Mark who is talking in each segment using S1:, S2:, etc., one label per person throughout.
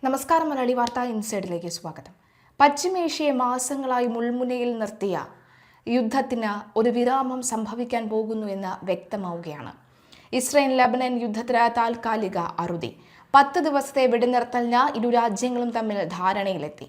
S1: നമസ്കാരം. മലയാളി വാർത്ത ഇൻസൈഡിലേക്ക് സ്വാഗതം. പശ്ചിമേഷ്യയെ മാസങ്ങളായി മുൾമുനയിൽ നിർത്തിയ യുദ്ധത്തിന് ഒരു വിരാമം സംഭവിക്കാൻ പോകുന്നു എന്ന് വ്യക്തമാവുകയാണ്. ഇസ്രായേൽ ലബനൻ യുദ്ധത്തിന് താൽക്കാലിക അറുതി. 10 ദിവസത്തെ വെടിനിർത്തലിന് ഇരു രാജ്യങ്ങളും തമ്മിൽ ധാരണയിലെത്തി.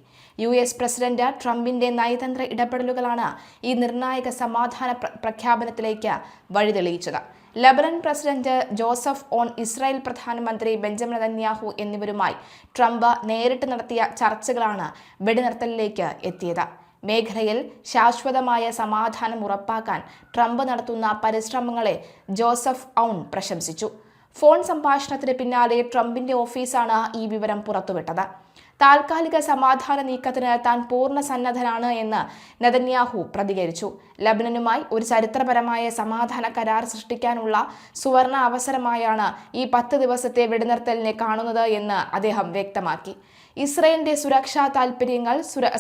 S1: US പ്രസിഡന്റ് ട്രംപിന്റെ നയതന്ത്ര ഇടപെടലുകളാണ് ഈ നിർണായക സമാധാന പ്രഖ്യാപനത്തിലേക്ക് വഴിതെളിയിച്ചത്. Lebanon president Joseph Aoun, Israel പ്രധാനമന്ത്രി ബെഞ്ചമിൻ നെതന്യാഹു എന്നിവരുമായി ട്രംപ് നേരിട്ട് നടത്തിയ ചർച്ചകളാണ് വെടിനിർത്തലിലേക്ക് എത്തിയത്. മേഖലയിൽ ശാശ്വതമായ സമാധാനം ഉറപ്പാക്കാൻ ട്രംപ് നടത്തുന്ന പരിശ്രമങ്ങളെ ജോസഫ് ഔൺ പ്രശംസിച്ചു. ഫോൺ സംഭാഷണത്തിന് പിന്നാലെ ട്രംപിന്റെ ഓഫീസാണ് ഈ വിവരം പുറത്തുവിട്ടത്. താൽക്കാലിക സമാധാന നീക്കത്തിന് താൻ പൂർണ്ണ സന്നദ്ധനാണ് എന്ന് നെതന്യാഹു പ്രതികരിച്ചു. ലബനനുമായി ഒരു ചരിത്രപരമായ സമാധാന കരാർ സൃഷ്ടിക്കാനുള്ള സുവർണ അവസരമായാണ് ഈ 10 ദിവസത്തെ വെടിനിർത്തലിനെ കാണുന്നത് എന്ന് അദ്ദേഹം വ്യക്തമാക്കി. ഇസ്രായേലിന്റെ സുരക്ഷാ താൽപര്യങ്ങൾ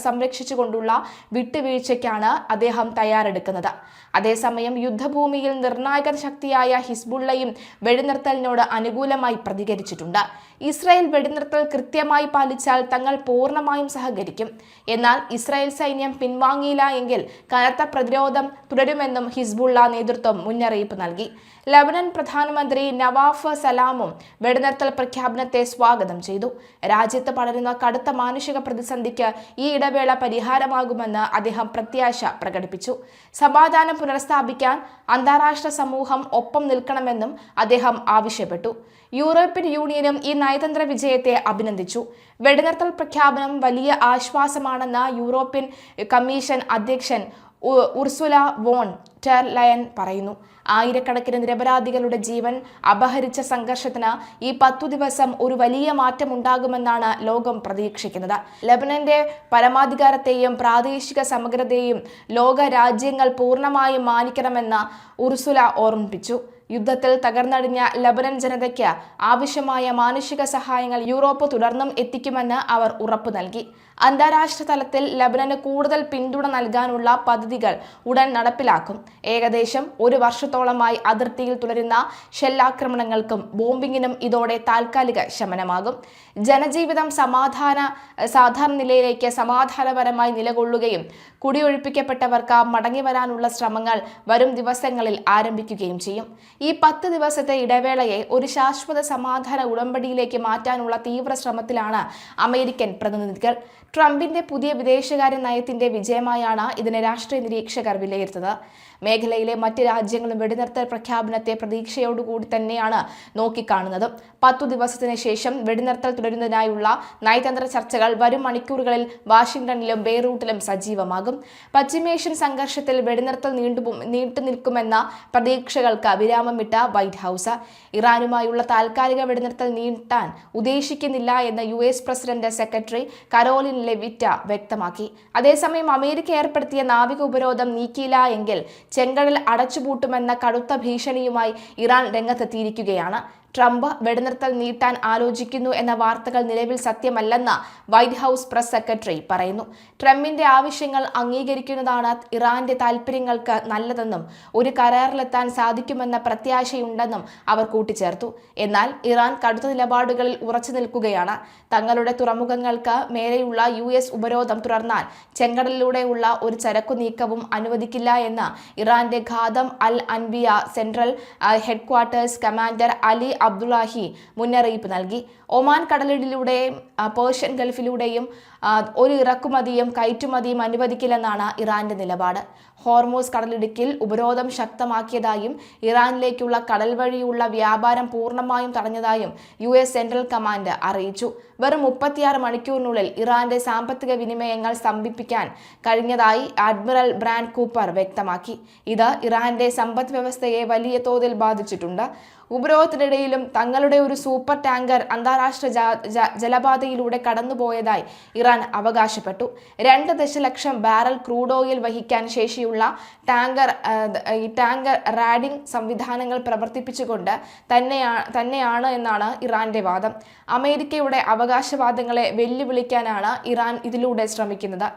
S1: സംരക്ഷിച്ചുകൊണ്ടുള്ള വിട്ടുവീഴ്ചയ്ക്കാണ് അദ്ദേഹം തയ്യാറെടുക്കുന്നത്. അതേസമയം യുദ്ധഭൂമിയിൽ നിർണായക ശക്തിയായ ഹിസ്ബുള്ളയും വെടിനിർത്തലിനോട് അനുകൂലമായി പ്രതികരിച്ചിട്ടുണ്ട്. ഇസ്രായേൽ വെടിനിർത്തൽ കൃത്യമായി പാലിച്ചാൽ തങ്ങൾ പൂർണ്ണമായും സഹകരിക്കും. എന്നാൽ ഇസ്രായേൽ സൈന്യം പിൻവാങ്ങിയില്ല എങ്കിൽ കനത്ത പ്രതിരോധം തുടരുമെന്നും ഹിസ്ബുള്ള നേതൃത്വം മുന്നറിയിപ്പ് നൽകി. ലബനൻ പ്രധാനമന്ത്രി നവാഫ് സലാമും വെടിനിർത്തൽ പ്രഖ്യാപനത്തെ സ്വാഗതം ചെയ്തു. രാജ്യത്ത് പടരുന്ന കടുത്ത മാനുഷിക പ്രതിസന്ധിക്ക് ഈ ഇടവേള പരിഹാരമാകുമെന്ന് അദ്ദേഹം പ്രത്യാശ പ്രകടിപ്പിച്ചു. സമാധാനം പുനഃസ്ഥാപിക്കാൻ അന്താരാഷ്ട്ര സമൂഹം ഒപ്പം നിൽക്കണമെന്നും അദ്ദേഹം ആവശ്യപ്പെട്ടു. യൂറോപ്യൻ യൂണിയനും ഈ നയതന്ത്ര വിജയത്തെ അഭിനന്ദിച്ചു. വെടിനിർത്തൽ പ്രഖ്യാപനം വലിയ ആശ്വാസമാണെന്ന് യൂറോപ്യൻ കമ്മീഷൻ അധ്യക്ഷൻ ഉർസുല വോൺ ഡെർ ലയൻ പറയുന്നു. ആയിരക്കണക്കിന് നിരപരാധികളുടെ ജീവൻ അപഹരിച്ച സംഘർഷത്തിന് ഈ 10 ദിവസം ഒരു വലിയ മാറ്റം ഉണ്ടാകുമെന്നാണ് ലോകം പ്രതീക്ഷിക്കുന്നത്. ലബനന്റെ പരമാധികാരത്തെയും പ്രാദേശിക സമഗ്രതയെയും ലോക രാജ്യങ്ങൾ പൂർണ്ണമായും മാനിക്കണമെന്ന് ഉർസുല ഓർമ്മിപ്പിച്ചു. യുദ്ധത്തിൽ തകർന്നടിഞ്ഞ ലബനൻ ജനതയ്ക്ക് ആവശ്യമായ മാനുഷിക സഹായങ്ങൾ യൂറോപ്പ് തുടർന്നും എത്തിക്കുമെന്ന് അവർ ഉറപ്പു നൽകി. അന്താരാഷ്ട്ര തലത്തിൽ ലബനന് കൂടുതൽ പിന്തുണ നൽകാനുള്ള പദ്ധതികൾ ഉടൻ നടപ്പിലാക്കും. ഏകദേശം 1 വർഷത്തോളമായി അതിർത്തിയിൽ തുടരുന്ന ഷെല്ലാക്രമണങ്ങൾക്കും ബോംബിങ്ങിനും ഇതോടെ താൽക്കാലിക ശമനമാകും. ജനജീവിതം സാധാരണ നിലയിലേക്ക് സമാധാനപരമായി നിലകൊള്ളുകയും കുടിയൊഴിപ്പിക്കപ്പെട്ടവർക്ക് മടങ്ങിവരാനുള്ള ശ്രമങ്ങൾ വരും ദിവസങ്ങളിൽ ആരംഭിക്കുകയും ചെയ്യും. ഈ 10 ദിവസത്തെ ഇടവേളയെ ഒരു ശാശ്വത സമാധാന ഉടമ്പടിയിലേക്ക് മാറ്റാനുള്ള തീവ്ര ശ്രമത്തിലാണ് അമേരിക്കൻ പ്രതിനിധികൾ. ട്രംപിന്റെ പുതിയ വിദേശകാര്യ നയത്തിന്റെ വിജയമായാണ് ഇതിനെ രാഷ്ട്രീയ നിരീക്ഷകർ വിലയിരുത്തുന്നത്. മേഖലയിലെ മറ്റ് രാജ്യങ്ങളും വെടിനിർത്തൽ പ്രഖ്യാപനത്തെ പ്രതീക്ഷയോടുകൂടി തന്നെയാണ് നോക്കിക്കാണുന്നത്. 10 ദിവസത്തിന് ശേഷം വെടിനിർത്തൽ തുടരുന്നതിനായുള്ള നയതന്ത്ര ചർച്ചകൾ വരും മണിക്കൂറുകളിൽ വാഷിംഗ്ടണിലും ബെയ്റൂട്ടിലും സജീവമാകും. പശ്ചിമേഷ്യൻ സംഘർഷത്തിൽ വെടിനിർത്തൽ നീണ്ടുനിൽക്കുമെന്ന പ്രതീക്ഷകൾക്ക് വിരാമമിട്ട വൈറ്റ് ഹൗസ് ഇറാനുമായുള്ള താൽക്കാലിക വെടിനിർത്തൽ നീട്ടാൻ ഉദ്ദേശിക്കുന്നില്ല എന്ന് US പ്രസിഡന്റ് സെക്രട്ടറി കരോലിൻ ലെവിറ്റ വ്യക്തമാക്കി. അതേസമയം അമേരിക്ക ഏർപ്പെടുത്തിയ നാവിക ഉപരോധം നീക്കിയില്ല എങ്കിൽ ചെങ്കടൽ അടച്ചുപൂട്ടുമെന്ന കടുത്ത ഭീഷണിയുമായി ഇറാൻ രംഗത്തെത്തിയിരിക്കുകയാണ്. ട്രംപ് വെടിനിർത്തൽ നീട്ടാൻ ആലോചിക്കുന്നു എന്ന വാർത്തകൾ നിലവിൽ സത്യമല്ലെന്ന് വൈറ്റ് ഹൗസ് പ്രസ് സെക്രട്ടറി പറയുന്നു. ട്രംപിന്റെ ആവശ്യങ്ങൾ അംഗീകരിക്കുന്നതാണ് ഇറാന്റെ താൽപര്യങ്ങൾക്ക് നല്ലതെന്നും ഒരു കരാറിലെത്താൻ സാധിക്കുമെന്ന പ്രത്യാശയുണ്ടെന്നും അവർ കൂട്ടിച്ചേർത്തു. എന്നാൽ ഇറാൻ കടുത്ത നിലപാടുകളിൽ ഉറച്ചു നിൽക്കുകയാണ്. തങ്ങളുടെ തുറമുഖങ്ങൾക്ക് മേലെയുള്ള US ഉപരോധം തുടർന്നാൽ ചെങ്കടലിലൂടെയുള്ള ഒരു ചരക്കു നീക്കവും അനുവദിക്കില്ല എന്ന് ഇറാന്റെ Khatam al Anbiya central headquarters commander Ali Abdullahi മുന്നറിയിപ്പ് നൽകി. ഒമാൻ കടലിലൂടെയും പേർഷ്യൻ ഗൾഫിലൂടെയും ഒരു ഇറക്കുമതിയും കയറ്റുമതിയും അനുവദിക്കില്ലെന്നാണ് ഇറാന്റെ നിലപാട്. ഹോർമൂസ് കടലിടുക്കിൽ ഉപരോധം ശക്തമാക്കിയതായും ഇറാനിലേക്കുള്ള കടൽ വഴിയുള്ള വ്യാപാരം പൂർണ്ണമായും തടഞ്ഞതായും US സെൻട്രൽ കമാൻഡ് അറിയിച്ചു. വെറും 36 മണിക്കൂറിനുള്ളിൽ ഇറാന്റെ സാമ്പത്തിക വിനിമയങ്ങൾ സ്തംഭിപ്പിക്കാൻ കഴിഞ്ഞതായി അഡ്മിറൽ ബ്രാൻഡ് കൂപ്പർ വ്യക്തമാക്കി. ഇത് ഇറാന്റെ സമ്പദ് വ്യവസ്ഥയെ വലിയ തോതിൽ ബാധിച്ചിട്ടുണ്ട്. ഉപരോധത്തിനിടയിലും തങ്ങളുടെ ഒരു സൂപ്പർ ടാങ്കർ അന്താരാഷ്ട്ര ജലപാതയിലൂടെ കടന്നുപോയതായി ഇറാൻ അവകാശപ്പെട്ടു. 2 ദശലക്ഷം ബാരൽ ക്രൂഡ് ഓയിൽ വഹിക്കാൻ ശേഷിയുള്ള ടാങ്കർ റാഡിംഗ് സംവിധാനങ്ങൾ പ്രവർത്തിപ്പിച്ചുകൊണ്ട് തന്നെയാണ് എന്നാണ് ഇറാന്റെ വാദം. അമേരിക്കയുടെ അവകാശവാദങ്ങളെ വെല്ലുവിളിക്കാനാണ് ഇറാൻ ഇതിലൂടെ ശ്രമിക്കുന്നത്.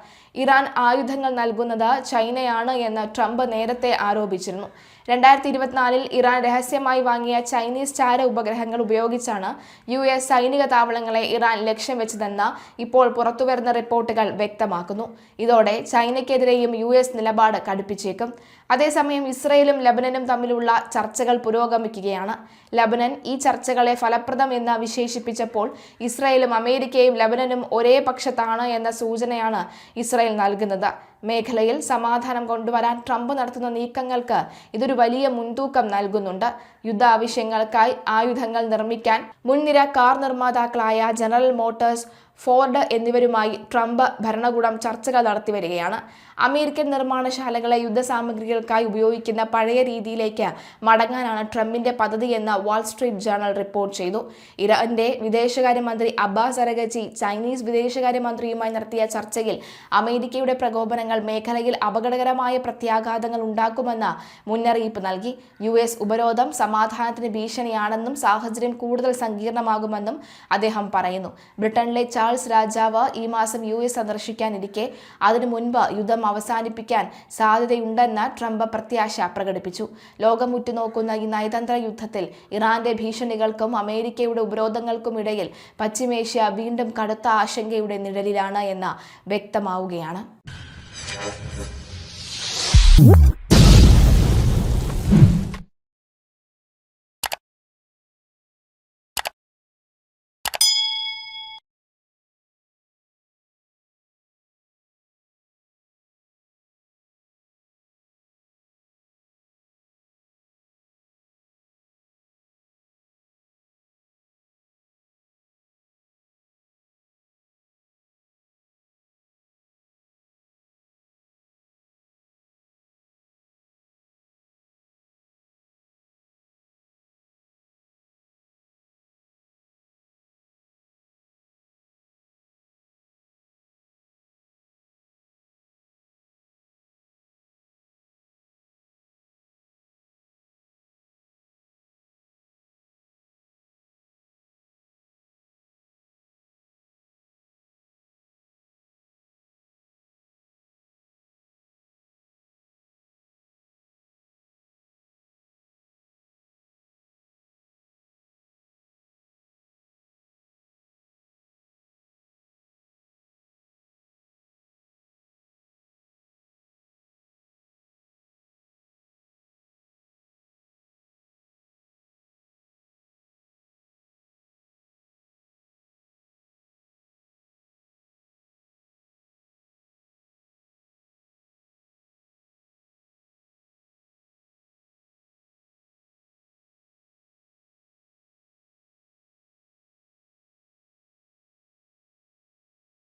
S1: ഇറാൻ ആയുധങ്ങൾ നൽകുന്നത് ചൈനയാണ് എന്ന് ട്രംപ് നേരത്തെ ആരോപിച്ചിരുന്നു. 2024 ഇറാൻ രഹസ്യമായി വാങ്ങിയ ചൈനീസ് ചാര ഉപഗ്രഹങ്ങൾ ഉപയോഗിച്ചാണ് US സൈനിക താവളങ്ങളെ ഇറാൻ ലക്ഷ്യം വെച്ചതെന്ന് ഇപ്പോൾ പുറത്തുവരുന്ന റിപ്പോർട്ടുകൾ വ്യക്തമാക്കുന്നു. ഇതോടെ ചൈനയ്ക്കെതിരെയും US നിലപാട് കടുപ്പിച്ചേക്കും. അതേസമയം ഇസ്രയേലും ലബനനും തമ്മിലുള്ള ചർച്ചകൾ പുരോഗമിക്കുകയാണ്. ലബനൻ ഈ ചർച്ചകളെ ഫലപ്രദം എന്ന് വിശേഷിപ്പിച്ചപ്പോൾ ഇസ്രയേലും അമേരിക്കയും ലബനനും ഒരേ പക്ഷത്താണ് എന്ന സൂചനയാണ് ഇസ്രയേൽ നൽകുന്നത്. മേഖലയിൽ സമാധാനം കൊണ്ടുവരാൻ ട്രംപ് നടത്തുന്ന നീക്കങ്ങൾക്ക് ഇതൊരു വലിയ മുൻതൂക്കം നൽകുന്നുണ്ട്. യുദ്ധ ആവശ്യങ്ങൾക്കായി ആയുധങ്ങൾ നിർമ്മിക്കാൻ മുൻനിര കാർ നിർമ്മാതാക്കളായ ജനറൽ മോട്ടോഴ്സ്, ഫോർഡ് എന്നിവരുമായി ട്രംപ് ഭരണകൂടം ചർച്ചകൾ നടത്തിവരികയാണ്. അമേരിക്കൻ നിർമ്മാണശാലകളെ യുദ്ധസാമഗ്രികൾക്കായി ഉപയോഗിക്കുന്ന പഴയ രീതിയിലേക്ക് മടങ്ങാനാണ് ട്രംപിന്റെ പദ്ധതിയെന്ന് വാൾസ്ട്രീറ്റ് ജേർണൽ റിപ്പോർട്ട് ചെയ്തു. ഇറാന്റെ വിദേശകാര്യമന്ത്രി അബ്ബാസ് അരഗച്ചി ചൈനീസ് വിദേശകാര്യമന്ത്രിയുമായി നടത്തിയ ചർച്ചയിൽ അമേരിക്കയുടെ പ്രകോപനങ്ങൾ മേഖലയിൽ അപകടകരമായ പ്രത്യാഘാതങ്ങൾ ഉണ്ടാക്കുമെന്ന് മുന്നറിയിപ്പ് നൽകി. US ഉപരോധം സമാധാനത്തിന് ഭീഷണിയാണെന്നും സാഹചര്യം കൂടുതൽ സങ്കീർണമാകുമെന്നും അദ്ദേഹം പറയുന്നു. ബ്രിട്ടനിലെ ചാൾസ് രാജാവ് ഈ മാസം US സന്ദർശിക്കാനിരിക്കെ അതിനു മുൻപ് യുദ്ധം അവസാനിപ്പിക്കാൻ സാധ്യതയുണ്ടെന്ന് ട്രംപ് പ്രത്യാശ പ്രകടിപ്പിച്ചു. ലോകം ഉറ്റുനോക്കുന്ന ഈ നയതന്ത്ര യുദ്ധത്തിൽ ഇറാന്റെ ഭീഷണികൾക്കും അമേരിക്കയുടെ ഉപരോധങ്ങൾക്കുമിടയിൽ പശ്ചിമേഷ്യ വീണ്ടും കടുത്ത ആശങ്കയുടെ നിഴലിലാണ് എന്ന് വ്യക്തമാവുകയാണ്.